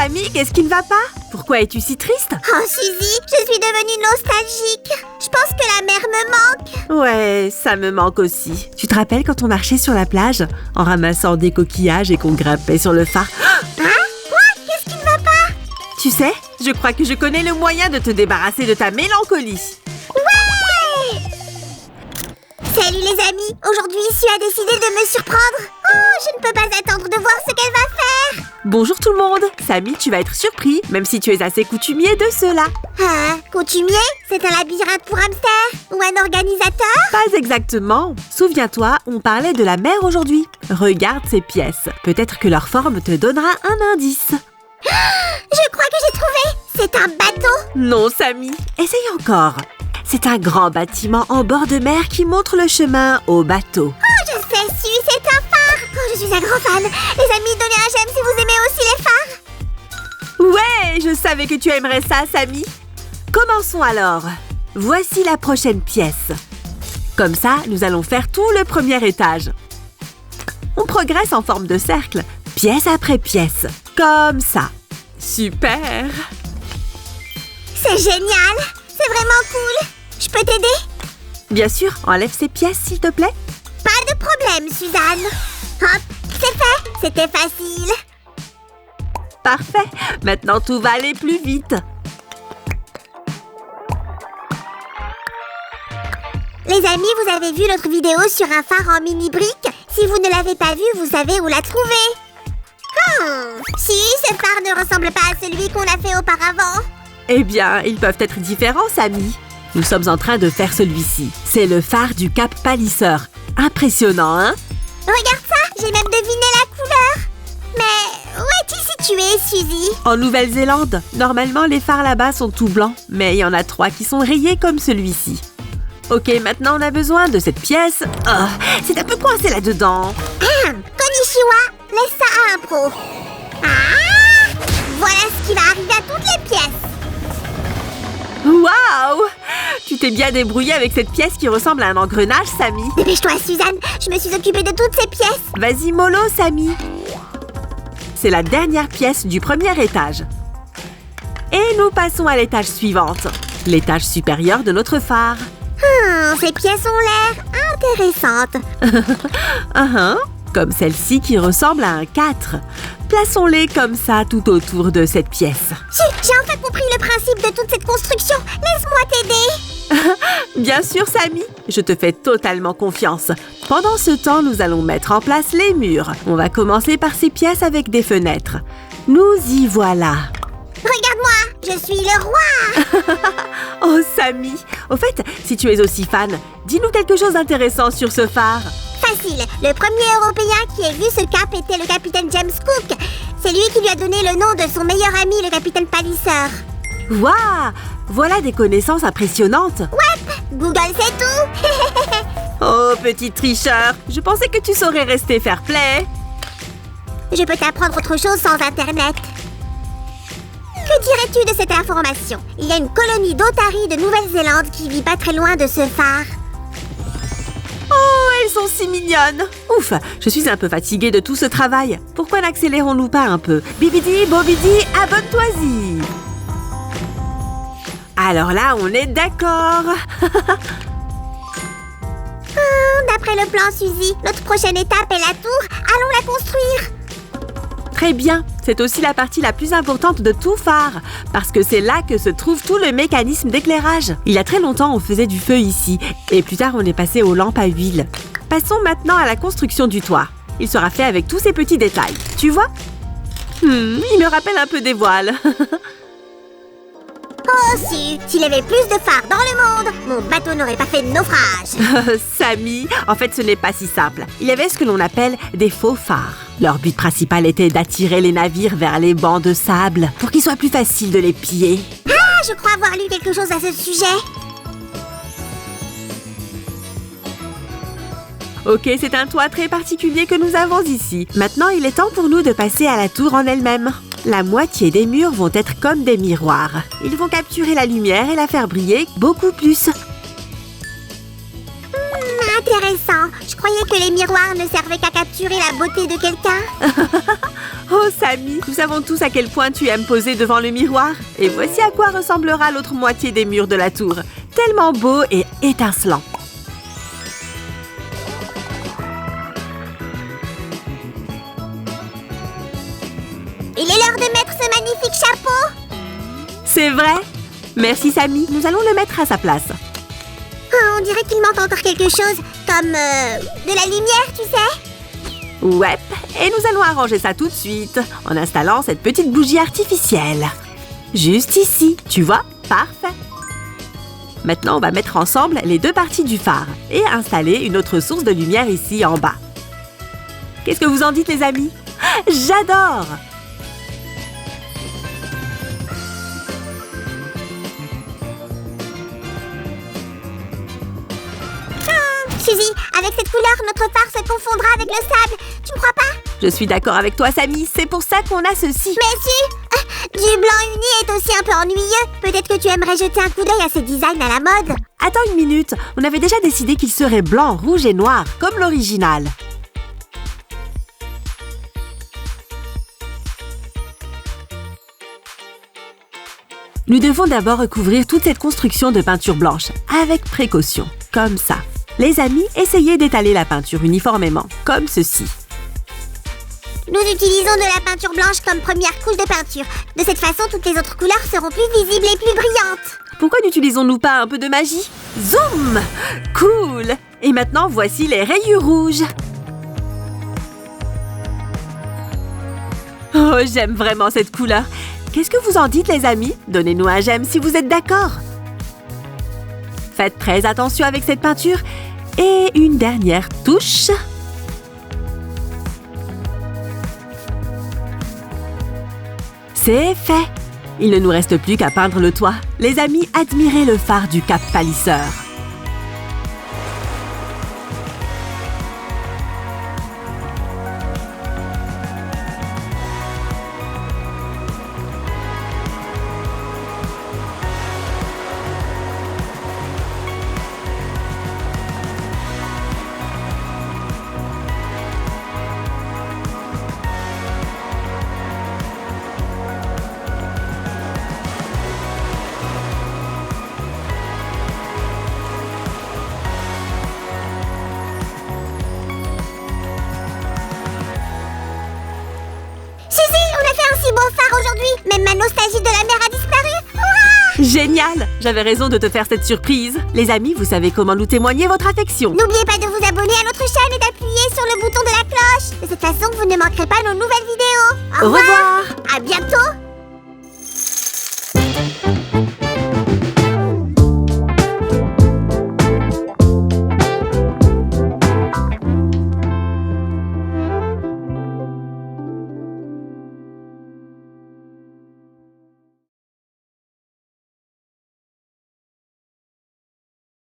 Samy, qu'est-ce qui ne va pas? Pourquoi es-tu si triste? Oh Suzy, je suis devenue nostalgique. Je pense que la mer me manque. Ouais, ça me manque aussi. Tu te rappelles quand on marchait sur la plage en ramassant des coquillages et qu'on grimpait sur le phare? Hein? Quoi? Qu'est-ce qui ne va pas? Tu sais, je crois que je connais le moyen de te débarrasser de ta mélancolie. Ouais! Salut les amis, aujourd'hui Sue a décidé de me surprendre. Oh, je ne peux pas attendre de voir ce qu'elle va faire. Bonjour tout le monde. Samy, tu vas être surpris, même si tu es assez coutumier de cela. Ah, coutumier? C'est un labyrinthe pour hamster? Ou un organisateur? Pas exactement. Souviens-toi, on parlait de la mer aujourd'hui. Regarde ces pièces. Peut-être que leur forme te donnera un indice. Je crois que j'ai trouvé. C'est un bateau. Non, Samy. Essaye encore. C'est un grand bâtiment en bord de mer qui montre le chemin au bateau. Oh, je sais, Sue, c'est un phare. Oh, je suis un grand fan. Les amis, donnez un j'aime si vous aimez aussi les phares. Ouais, je savais que tu aimerais ça, Samy. Commençons alors. Voici la prochaine pièce. Comme ça, nous allons faire tout le premier étage. On progresse en forme de cercle, pièce après pièce. Comme ça. Super! C'est génial! C'est vraiment cool! Je peux t'aider? Bien sûr, enlève ces pièces, s'il te plaît. Pas de problème, Suzanne. Hop, c'est fait! C'était facile. Parfait! Maintenant, tout va aller plus vite. Les amis, vous avez vu notre vidéo sur un phare en mini-brique? Si vous ne l'avez pas vu, vous savez où la trouver. Si, ce phare ne ressemble pas à celui qu'on a fait auparavant. Eh bien, ils peuvent être différents, Samy. Nous sommes en train de faire celui-ci. C'est le phare du Cap Palliser. Impressionnant, hein? Regarde ça, j'ai même deviné la couleur. Mais où es-tu située, Suzy? En Nouvelle-Zélande, normalement, les phares là-bas sont tout blancs, mais il y en a 3 qui sont rayés comme celui-ci. Ok, maintenant on a besoin de cette pièce. Oh, c'est un peu coincé là-dedans. Konnichiwa, laisse ça à un pro. Ah! Voilà ce qui va arriver à toutes les pièces. Waouh! Tu t'es bien débrouillé avec cette pièce qui ressemble à un engrenage, Samy. Dépêche-toi, Suzanne, je me suis occupée de toutes ces pièces. Vas-y, mollo, Samy. C'est la dernière pièce du premier étage. Et nous passons à l'étage suivante, l'étage supérieur de notre phare. Ces pièces ont l'air intéressantes. Comme celle-ci qui ressemble à un 4. Plaçons-les comme ça tout autour de cette pièce. J'ai enfin compris le principe de toute cette construction. Laisse-moi t'aider. Bien sûr, Samy. Je te fais totalement confiance. Pendant ce temps, nous allons mettre en place les murs. On va commencer par ces pièces avec des fenêtres. Nous y voilà. Regarde-moi, je suis le roi. Oh, Samy. Au fait, si tu es aussi fan, dis-nous quelque chose d'intéressant sur ce phare. Facile. Le premier Européen qui ait vu ce cap était le capitaine James Cook. C'est lui qui lui a donné le nom de son meilleur ami, le capitaine Palliser. Waouh! Voilà des connaissances impressionnantes. Ouais, Google c'est tout. Oh, petit tricheur. Je pensais que tu saurais rester fair play. Je peux t'apprendre autre chose sans Internet. Que dirais-tu de cette information? Il y a une colonie d'otaries de Nouvelle-Zélande qui vit pas très loin de ce phare. Oh, elles sont si mignonnes. Ouf, je suis un peu fatiguée de tout ce travail. Pourquoi n'accélérons-nous pas un peu? Bibidi, bobidi, abonne-toi-y. Alors là, on est d'accord. D'après le plan, Suzy, notre prochaine étape est la tour. Allons la construire. Très bien, c'est aussi la partie la plus importante de tout phare, parce que c'est là que se trouve tout le mécanisme d'éclairage. Il y a très longtemps, on faisait du feu ici, et plus tard, on est passé aux lampes à huile. Passons maintenant à la construction du toit. Il sera fait avec tous ces petits détails, tu vois? Il me rappelle un peu des voiles. Oh, s'il y avait plus de phares dans le monde, mon bateau n'aurait pas fait de naufrage. Samy, en fait, ce n'est pas si simple. Il y avait ce que l'on appelle des faux phares. Leur but principal était d'attirer les navires vers les bancs de sable pour qu'il soit plus facile de les piller. Ah, je crois avoir lu quelque chose à ce sujet. Ok, c'est un toit très particulier que nous avons ici. Maintenant, il est temps pour nous de passer à la tour en elle-même. La moitié des murs vont être comme des miroirs. Ils vont capturer la lumière et la faire briller beaucoup plus. Intéressant. Je croyais que les miroirs ne servaient qu'à capturer la beauté de quelqu'un. Oh, Samy. Nous savons tous à quel point tu aimes poser devant le miroir. Et voici à quoi ressemblera l'autre moitié des murs de la tour. Tellement beau et étincelant. Il est l'heure de mettre ce magnifique chapeau. C'est vrai? Merci Samy, nous allons le mettre à sa place. Oh, on dirait qu'il manque encore quelque chose, comme de la lumière, tu sais. Ouais, et nous allons arranger ça tout de suite, en installant cette petite bougie artificielle. Juste ici, tu vois? Parfait. Maintenant, on va mettre ensemble les deux parties du phare et installer une autre source de lumière ici en bas. Qu'est-ce que vous en dites, les amis? J'adore! Suzy, avec cette couleur, notre phare se confondra avec le sable. Tu me crois pas? Je suis d'accord avec toi, Samy. C'est pour ça qu'on a ceci. Mais si! Du blanc uni est aussi un peu ennuyeux. Peut-être que tu aimerais jeter un coup d'œil à ce design à la mode. Attends une minute. On avait déjà décidé qu'il serait blanc, rouge et noir, comme l'original. Nous devons d'abord recouvrir toute cette construction de peinture blanche, avec précaution, comme ça. Les amis, essayez d'étaler la peinture uniformément, comme ceci. Nous utilisons de la peinture blanche comme première couche de peinture. De cette façon, toutes les autres couleurs seront plus visibles et plus brillantes. Pourquoi n'utilisons-nous pas un peu de magie? Zoom! Cool! Et maintenant, voici les rayures rouges. Oh, j'aime vraiment cette couleur. Qu'est-ce que vous en dites, les amis? Donnez-nous un j'aime si vous êtes d'accord. Faites très attention avec cette peinture. Et une dernière touche. C'est fait. Il ne nous reste plus qu'à peindre le toit. Les amis, admirez le phare du Cap Palliser. Même ma nostalgie de la mer a disparu. Ouah! Génial! J'avais raison de te faire cette surprise. Les amis, vous savez comment nous témoigner votre affection. N'oubliez pas de vous abonner à notre chaîne et d'appuyer sur le bouton de la cloche. De cette façon, vous ne manquerez pas nos nouvelles vidéos. Au revoir! À bientôt!